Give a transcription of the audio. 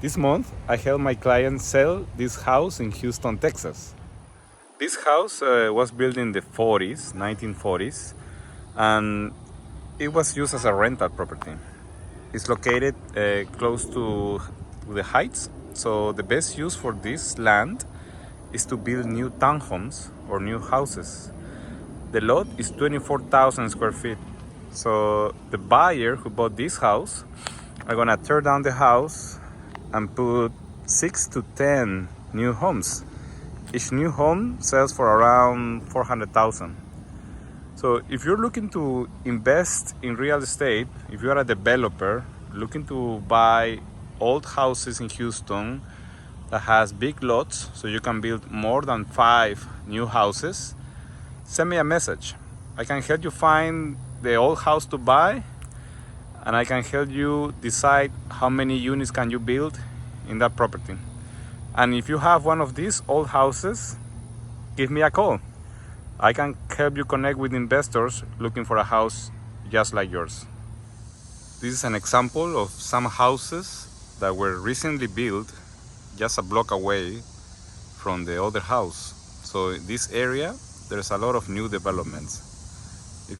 This month, I helped my client sell this house in Houston, Texas. This house was built in the 40s, 1940s, and it was used as a rental property. It's located close to the heights, so the best use for this land is to build new townhomes or new houses. The lot is 24,000 square feet. So the buyer who bought this house are gonna tear down the house and put 6 to 10 new homes. Each new home sells for around 400,000. So if you're looking to invest in real estate, if you're a developer looking to buy old houses in Houston that has big lots so you can build more than 5 new houses, send me a message. I can help you find the old house to buy, and I can help you decide how many units can you build in that property. And if you have one of these old houses, give me a call. I can help you connect with investors looking for a house just like yours. This is an example of some houses that were recently built just a block away from the other house. So in this area, there's a lot of new developments.